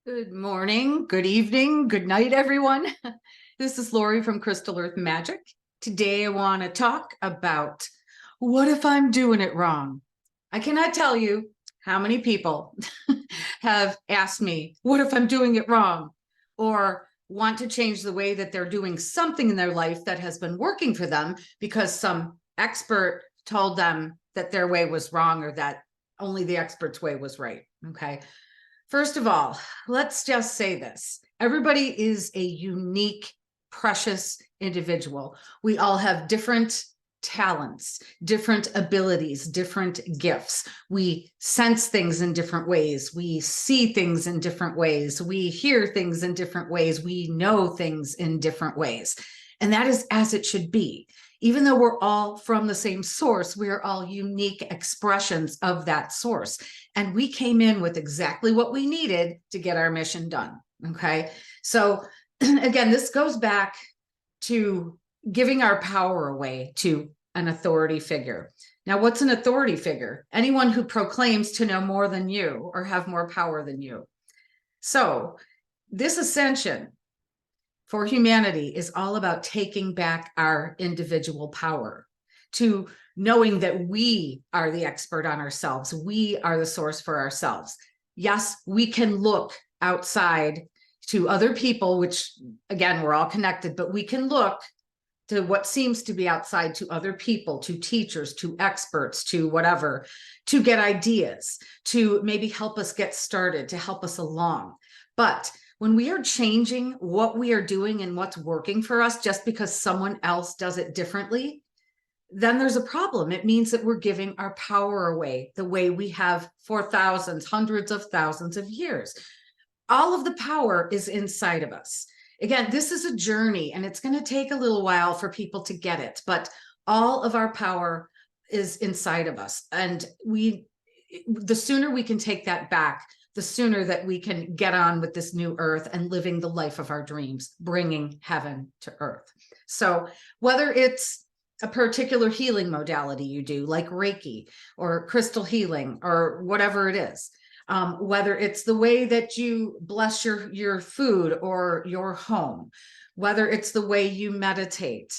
Good morning, good evening, good night, everyone. This is Lori from Crystal Earth Magic. Today I want to talk about what if I'm doing it wrong? I cannot tell you how many people have asked me, what if I'm doing it wrong? Or want to change the way that they're doing something in their life that has been working for them because some expert told them that their way was wrong or that only the expert's way was right. Okay. First of all, let's just say this. Everybody is a unique, precious individual. We all have different talents, different abilities, different gifts. We sense things in different ways. We see things in different ways. We hear things in different ways. We know things in different ways. And that is as it should be. Even though we're all from the same source, we are all unique expressions of that source. And we came in with exactly what we needed to get our mission done. Okay. So again, this goes back to giving our power away to an authority figure. Now, what's an authority figure? Anyone who proclaims to know more than you or have more power than you. So this ascension for humanity is all about taking back our individual power, to knowing that we are the expert on ourselves. We are the source for ourselves. Yes, we can look outside to other people, which again, we're all connected, but we can look to what seems to be outside to other people, to teachers, to experts, to whatever, to get ideas, to maybe help us get started, to help us along. But when we are changing what we are doing and what's working for us just because someone else does it differently, then there's a problem. It means that we're giving our power away the way we have for thousands, hundreds of thousands of years. All of the power is inside of us. Again, this is a journey and it's going to take a little while for people to get it, but all of our power is inside of us. And the sooner we can take that back, the sooner that we can get on with this new earth and living the life of our dreams, bringing heaven to earth. So whether it's a particular healing modality you do, like Reiki or crystal healing or whatever it is, whether it's the way that you bless your food or your home, whether it's the way you meditate,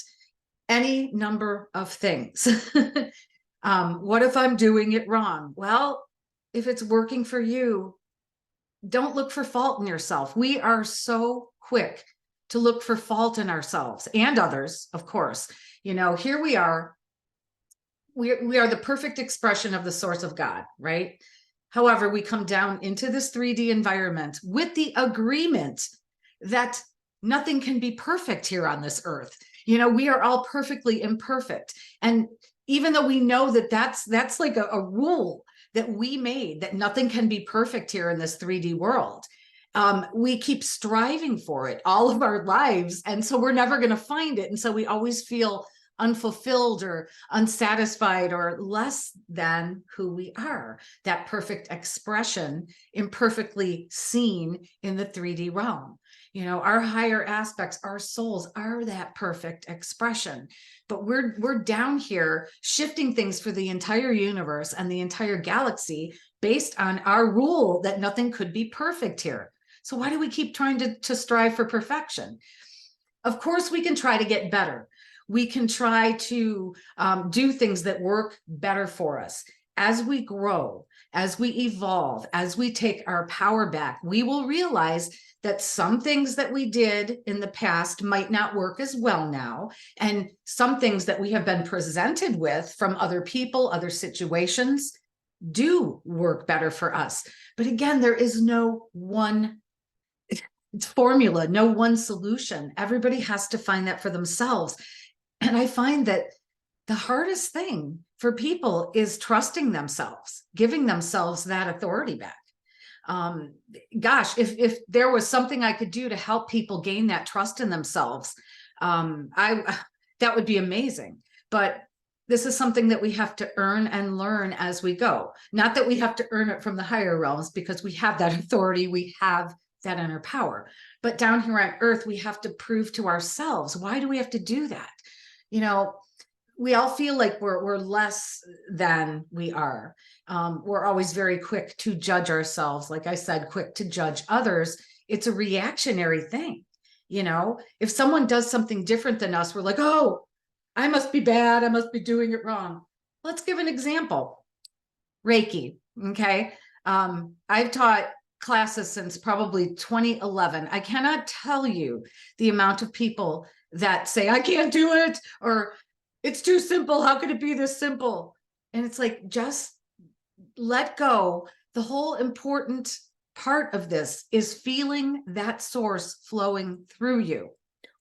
any number of things. What if I'm doing it wrong? Well, if it's working for you, don't look for fault in yourself. We are so quick to look for fault in ourselves and others, of course. You know, here we are. We are the perfect expression of the source of God, right? However, we come down into this 3D environment with the agreement that nothing can be perfect here on this earth. You know, we are all perfectly imperfect. And even though we know that that's like a rule that we made, that nothing can be perfect here in this 3D world, we keep striving for it all of our lives. And so we're never going to find it. And so we always feel unfulfilled or unsatisfied or less than who we are, that perfect expression imperfectly seen in the 3D realm. You know, our higher aspects, our souls are that perfect expression, but we're down here shifting things for the entire universe and the entire galaxy based on our rule that nothing could be perfect here. So why do we keep trying to strive for perfection? Of course, we can try to get better. We can try to do things that work better for us. As we grow, as we evolve, as we take our power back, we will realize that some things that we did in the past might not work as well now. And some things that we have been presented with from other people, other situations, do work better for us. But again, there is no one formula, no one solution. Everybody has to find that for themselves. And I find that the hardest thing for people is trusting themselves, giving themselves that authority back. Gosh, if there was something I could do to help people gain that trust in themselves, that would be amazing. But this is something that we have to earn and learn as we go. Not that we have to earn it from the higher realms, because we have that authority, we have that inner power. But down here on earth, we have to prove to ourselves. Why do we have to do that? You know, we all feel like we're less than we are. We're always very quick to judge ourselves. Like I said, quick to judge others. It's a reactionary thing. You know, if someone does something different than us, we're like, oh, I must be bad. I must be doing it wrong. Let's give an example. Reiki. Okay. I've taught classes since probably 2011. I cannot tell you the amount of people that say, I can't do it, or it's too simple. How could it be this simple? And it's like, just let go. The whole important part of this is feeling that source flowing through you.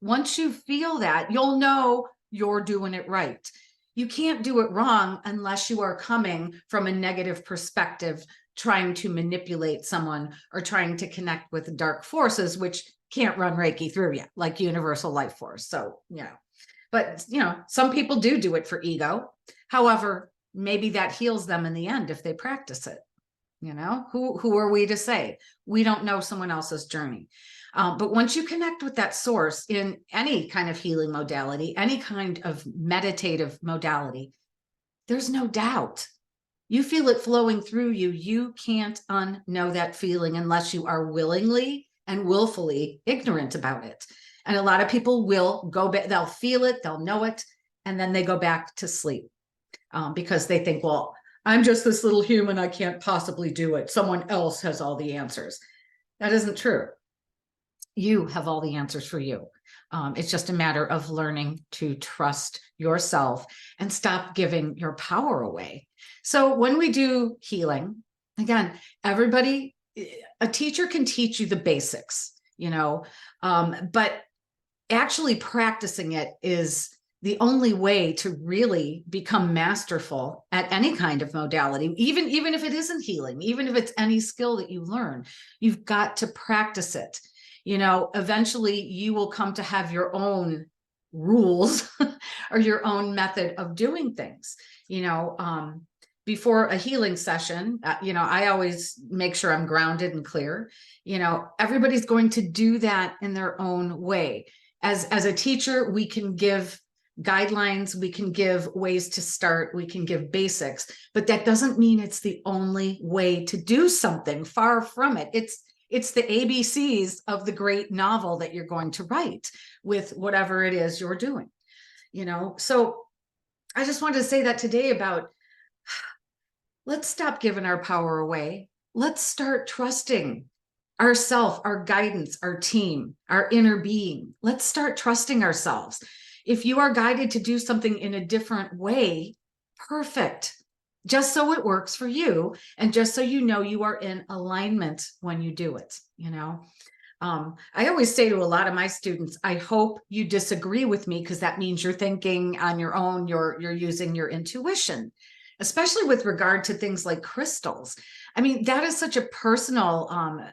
Once you feel that, you'll know you're doing it right. You can't do it wrong unless you are coming from a negative perspective, trying to manipulate someone or trying to connect with dark forces, which can't run Reiki through you, like universal life force. So, but some people do it for ego. However, maybe that heals them in the end if they practice it. Who are we to say? We don't know someone else's journey. But once you connect with that source in any kind of healing modality, any kind of meditative modality, there's no doubt. You feel it flowing through you. You can't unknow that feeling unless you are willingly and willfully ignorant about it. And a lot of people will go back, they'll feel it, they'll know it, and then they go back to sleep because they think, well, I'm just this little human, I can't possibly do it. Someone else has all the answers. That isn't true. You have all the answers for you. It's just a matter of learning to trust yourself and stop giving your power away. So when we do healing, again, everybody, a teacher can teach you the basics, but actually practicing it is the only way to really become masterful at any kind of modality, even if it isn't healing, even if it's any skill that you learn, you've got to practice it. Eventually you will come to have your own rules or your own method of doing things. Before a healing session, I always make sure I'm grounded and clear. Everybody's going to do that in their own way. As a teacher, we can give guidelines, we can give ways to start, we can give basics, but that doesn't mean it's the only way to do something. Far from it. It's the ABCs of the great novel that you're going to write with whatever it is you're doing. So I just wanted to say that today about, let's stop giving our power away. Let's start trusting ourself, our guidance, our team, our inner being. Let's start trusting ourselves. If you are guided to do something in a different way, perfect. Just so it works for you, and just so you are in alignment when you do it. I always say to a lot of my students, I hope you disagree with me, because that means you're thinking on your own, you're using your intuition, especially with regard to things like crystals. I mean, that is such a personal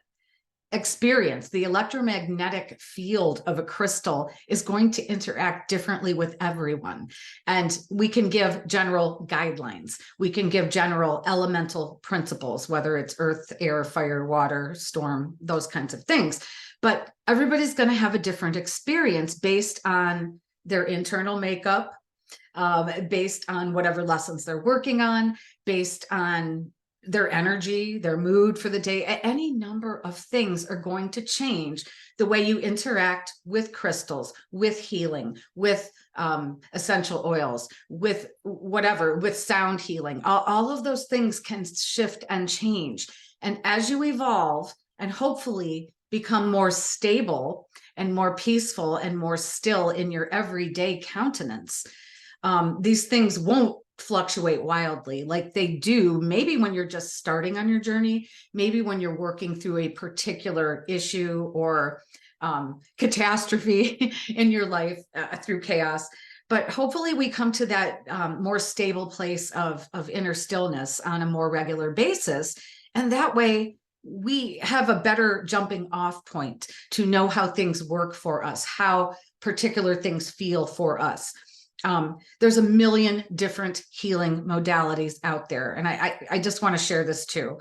experience. The electromagnetic field of a crystal is going to interact differently with everyone. And we can give general guidelines. We can give general elemental principles, whether it's earth, air, fire, water, storm, those kinds of things. But everybody's going to have a different experience based on their internal makeup, based on whatever lessons they're working on, based on their energy, their mood for the day. Any number of things are going to change the way you interact with crystals, with healing, with essential oils, with whatever, with sound healing. All of those things can shift and change. And as you evolve and hopefully become more stable and more peaceful and more still in your everyday countenance, these things won't fluctuate wildly like they do maybe when you're just starting on your journey, maybe when you're working through a particular issue or catastrophe in your life through chaos. But hopefully we come to that more stable place of inner stillness on a more regular basis, and that way we have a better jumping off point to know how things work for us, how particular things feel for us. There's a million different healing modalities out there. And I just want to share this too.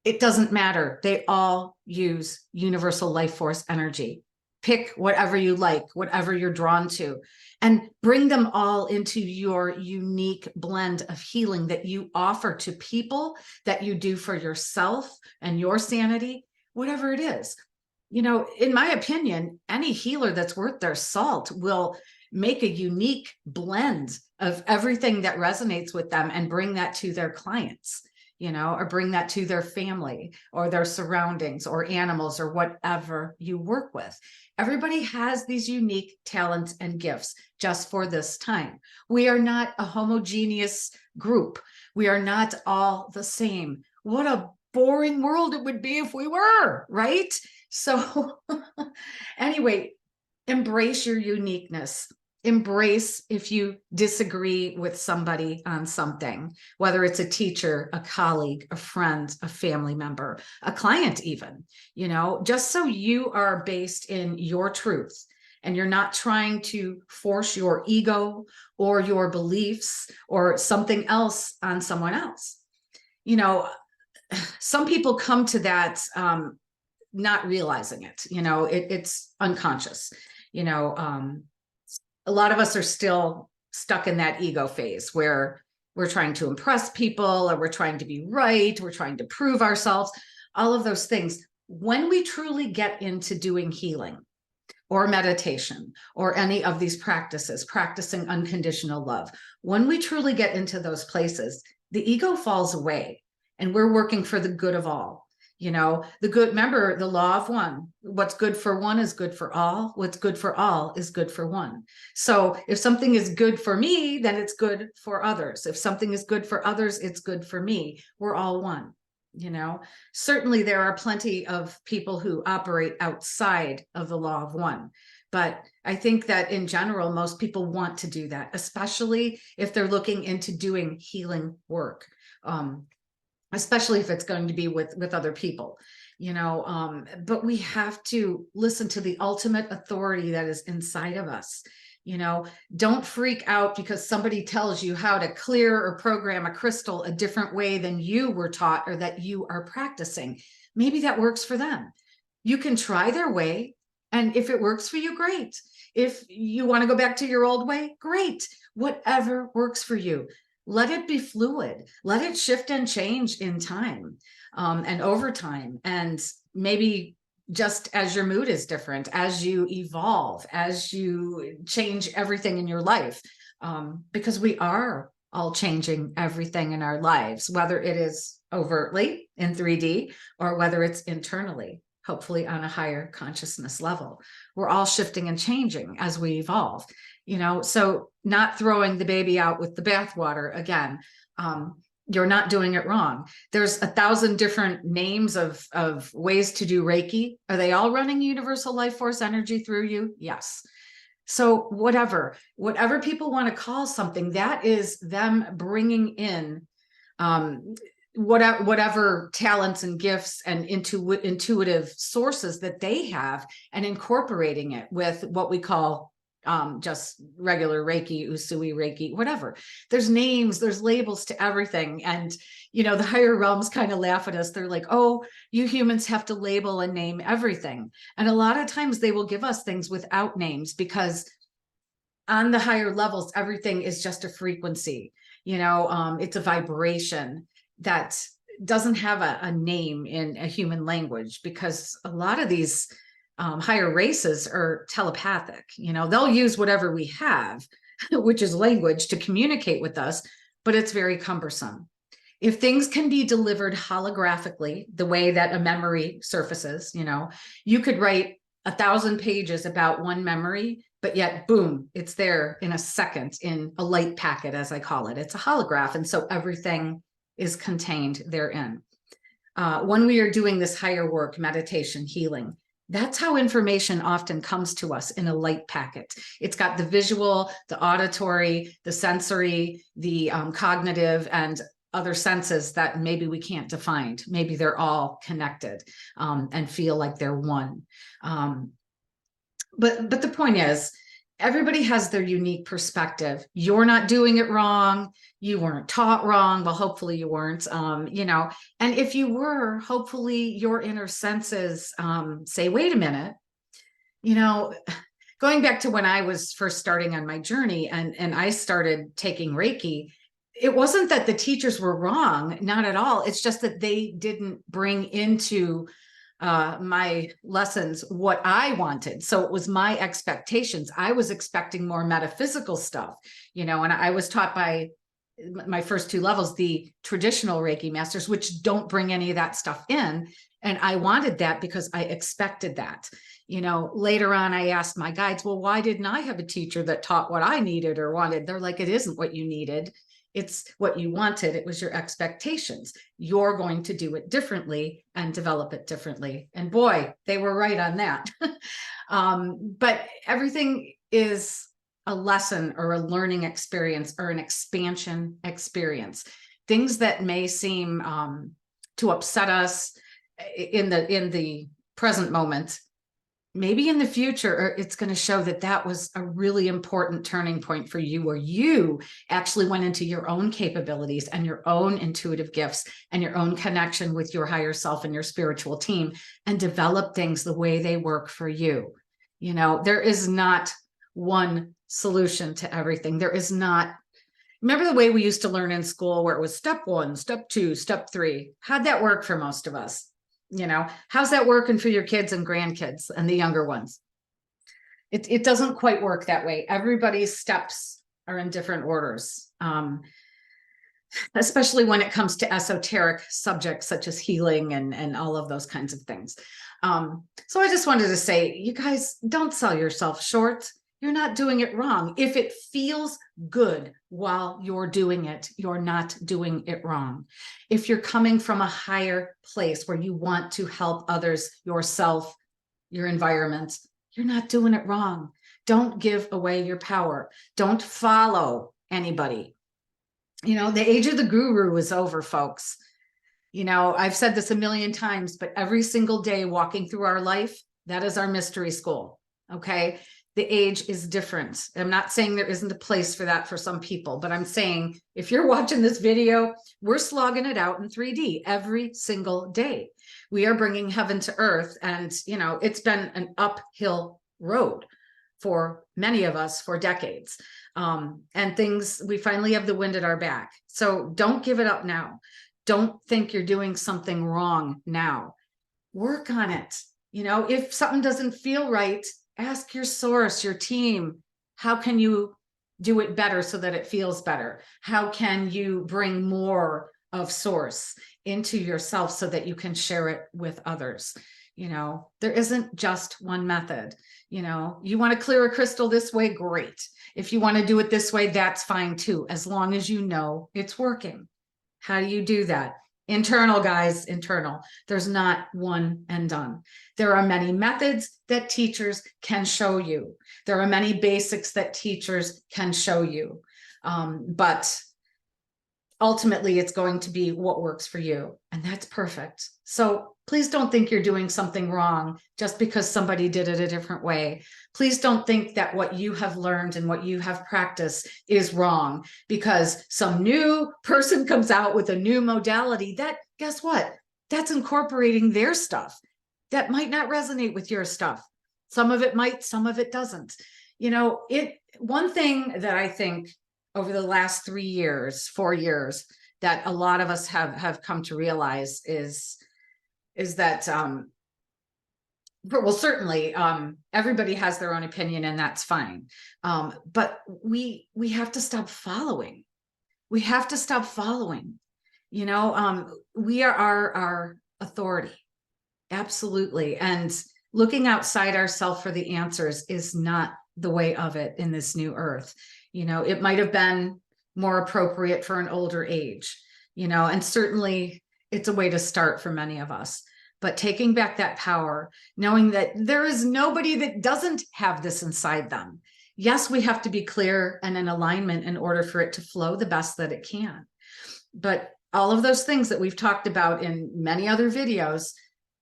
It doesn't matter. They all use universal life force energy. pick whatever you like, whatever you're drawn to, and bring them all into your unique blend of healing that you offer to people, that you do for yourself and your sanity, whatever it is. You know, in my opinion, any healer that's worth their salt will make a unique blend of everything that resonates with them and bring that to their clients, you know, or bring that to their family or their surroundings or animals or whatever you work with. Everybody has these unique talents and gifts just for this time. We are not a homogeneous group. We are not all the same. What a boring world it would be if we were, right? So anyway, embrace your uniqueness. Embrace if you disagree with somebody on something, whether it's a teacher, a colleague, a friend, a family member, a client even, you know, just so you are based in your truth and you're not trying to force your ego or your beliefs or something else on someone else. You know, some people come to that not realizing it, you know, it's unconscious, you know. A lot of us are still stuck in that ego phase where we're trying to impress people or we're trying to be right, we're trying to prove ourselves, all of those things. When we truly get into doing healing or meditation or any of these practices, practicing unconditional love, when we truly get into those places, the ego falls away and we're working for the good of all. You know, the good, remember the law of one, what's good for one is good for all. What's good for all is good for one. So if something is good for me, then it's good for others. If something is good for others, it's good for me. We're all one, you know. Certainly there are plenty of people who operate outside of the law of one. But I think that in general, most people want to do that, especially if they're looking into doing healing work. Especially if it's going to be with other people, you know, but we have to listen to the ultimate authority that is inside of us. You know, don't freak out because somebody tells you how to clear or program a crystal a different way than you were taught or that you are practicing. Maybe that works for them. You can try their way, and if it works for you, great. If you want to go back to your old way, great. Whatever works for you. Let it be fluid. Let it shift and change in time and over time. And maybe just as your mood is different, as you evolve, as you change everything in your life, because we are all changing everything in our lives, whether it is overtly in 3D or whether it's internally, hopefully on a higher consciousness level. We're all shifting and changing as we evolve. You know, so not throwing the baby out with the bathwater again. You're not doing it wrong. There's 1,000 different names of ways to do Reiki. Are they all running universal life force energy through you? Yes. So whatever people want to call something, that is them bringing in whatever talents and gifts and intuitive sources that they have and incorporating it with what we call just regular Reiki, Usui Reiki, whatever. There's names, there's labels to everything. And, you know, the higher realms kind of laugh at us. They're like, oh, you humans have to label and name everything. And a lot of times they will give us things without names because on the higher levels, everything is just a frequency. You know, it's a vibration that doesn't have a name in a human language, because a lot of these higher races are telepathic. You know, they'll use whatever we have, which is language, to communicate with us, but it's very cumbersome. If things can be delivered holographically, the way that a memory surfaces, you know, you could write 1,000 pages about one memory, but yet, boom, it's there in a second in a light packet, as I call it. It's a holograph. And so everything is contained therein. When we are doing this higher work, meditation, healing, that's how information often comes to us in a light packet. It's got the visual, the auditory, the sensory, the cognitive, and other senses that maybe we can't define. Maybe they're all connected and feel like they're one. But the point is, everybody has their unique perspective. You're not doing it wrong. You weren't taught wrong. Well, hopefully you weren't, you know, and if you were, hopefully your inner senses say, wait a minute, You know, going back to when I was first starting on my journey and I started taking Reiki, it wasn't that the teachers were wrong, not at all. It's just that they didn't bring into my lessons what I wanted. So it was my expectations. I was expecting more metaphysical stuff, and I was taught by my first two levels, the traditional Reiki masters, which don't bring any of that stuff in. And I wanted that because I expected that. Later on, I asked my guides, well, why didn't I have a teacher that taught what I needed or wanted? They're like, it isn't what you needed. It's what you wanted. It was your expectations. You're going to do it differently and develop it differently. And boy, they were right on that. But everything is a lesson or a learning experience or an expansion experience. Things that may seem to upset us in the present moment, maybe in the future, it's going to show that that was a really important turning point for you, where you actually went into your own capabilities and your own intuitive gifts and your own connection with your higher self and your spiritual team and developed things the way they work for you. There is not one solution to everything. There is not. Remember the way we used to learn in school where it was step 1, step 2, step 3? How'd that work for most of us? How's that working for your kids and grandkids and the younger ones? It doesn't quite work that way. Everybody's steps are in different orders, especially when it comes to esoteric subjects such as healing and all of those kinds of things. So I just wanted to say, you guys, don't sell yourself short. You're not doing it wrong. If it feels good while you're doing it, you're not doing it wrong. If you're coming from a higher place where you want to help others, yourself, your environment, you're not doing it wrong. Don't give away your power. Don't follow anybody. The age of the guru is over, folks. I've said this a million times, but every single day walking through our life, that is our mystery school. Okay. The age is different. I'm not saying there isn't a place for that for some people, but I'm saying if you're watching this video, we're slogging it out in 3D every single day. We are bringing heaven to earth. And, it's been an uphill road for many of us for decades. And we finally have the wind at our back. So don't give it up now. Don't think you're doing something wrong now. Work on it. If something doesn't feel right, ask your source, your team, how can you do it better so that it feels better? How can you bring more of source into yourself so that you can share it with others? There isn't just one method. You want to clear a crystal this way, great. If you want to do it this way, that's fine too, as long as you know it's working. How do you do that? Internal, guys, internal. There's not one and done. There are many methods that teachers can show you. There are many basics that teachers can show you. But ultimately, it's going to be what works for you. And that's perfect. So please don't think you're doing something wrong just because somebody did it a different way. Please don't think that what you have learned and what you have practiced is wrong because some new person comes out with a new modality that, guess what? That's incorporating their stuff. That might not resonate with your stuff. Some of it might, some of it doesn't. One thing that I think over the last 3 years, 4 years, that a lot of us have come to realize is that, well, certainly everybody has their own opinion and that's fine. But we have to stop following. We have to stop following. We are our authority. Absolutely. And looking outside ourselves for the answers is not the way of it in this new earth. It might have been more appropriate for an older age, and certainly it's a way to start for many of us. But taking back that power, knowing that there is nobody that doesn't have this inside them. Yes, we have to be clear and in alignment in order for it to flow the best that it can. But all of those things that we've talked about in many other videos,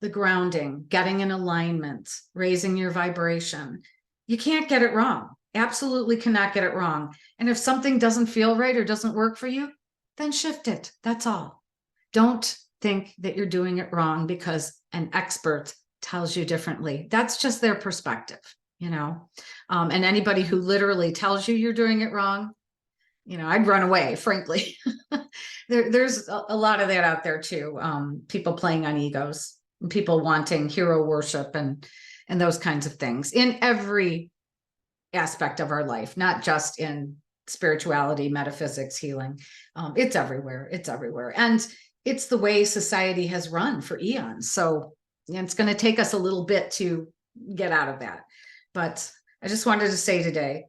the grounding, getting in alignment, raising your vibration, you can't get it wrong. Absolutely cannot get it wrong. And if something doesn't feel right or doesn't work for you, then shift it. That's all. Don't think that you're doing it wrong because an expert tells you differently. That's just their perspective, you know. And anybody who literally tells you you're doing it wrong, you know, I'd run away, frankly. There's a lot of that out there too. People playing on egos, people wanting hero worship and those kinds of things in every aspect of our life, not just in spirituality, metaphysics, healing. It's everywhere. It's everywhere. And it's the way society has run for eons. So it's going to take us a little bit to get out of that. But I just wanted to say today,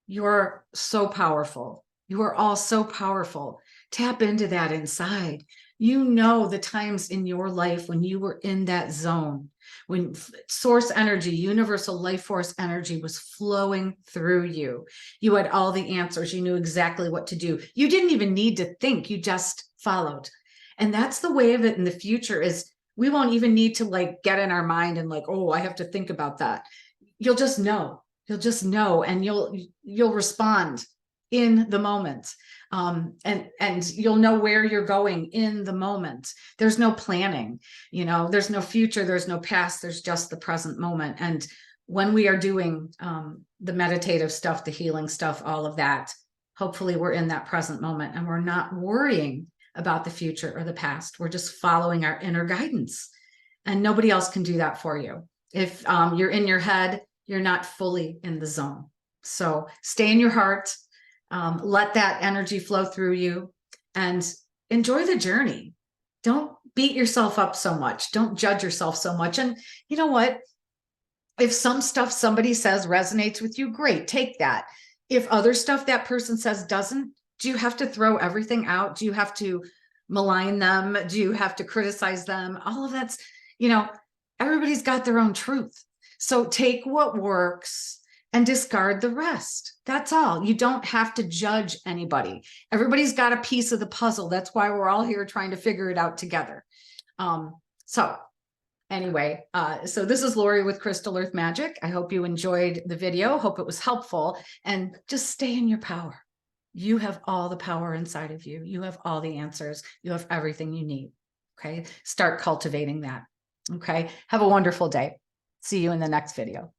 you're so powerful. You are all so powerful. Tap into that inside. You know the times in your life when you were in that zone, when source energy, universal life force energy was flowing through you. You had all the answers. You knew exactly what to do. You didn't even need to think. You just followed. And that's the way of it in the future is we won't even need to like get in our mind and like, oh, I have to think about that. You'll just know. You'll just know, and you'll respond in the moment. And you'll know where you're going in the moment. There's no planning, you know, there's no future, there's no past, there's just the present moment. And when we are doing the meditative stuff, the healing stuff, all of that, hopefully we're in that present moment and we're not worrying about the future or the past. We're just following our inner guidance, and nobody else can do that for you. If you're in your head, you're not fully in the zone. So stay in your heart, let that energy flow through you, and enjoy the journey. Don't beat yourself up so much. Don't judge yourself so much. And you know what? If some stuff somebody says resonates with you, great, take that. If other stuff that person says doesn't, do you have to throw everything out? Do you have to malign them? Do you have to criticize them? All of that's, you know, everybody's got their own truth. So take what works and discard the rest. That's all. You don't have to judge anybody. Everybody's got a piece of the puzzle. That's why we're all here trying to figure it out together. So anyway, so this is Lori with Crystal Earth Magic. I hope you enjoyed the video. Hope it was helpful, and just stay in your power. You have all the power inside of you. You have all the answers. You have everything you need. Okay. Start cultivating that. Okay. Have a wonderful day. See you in the next video.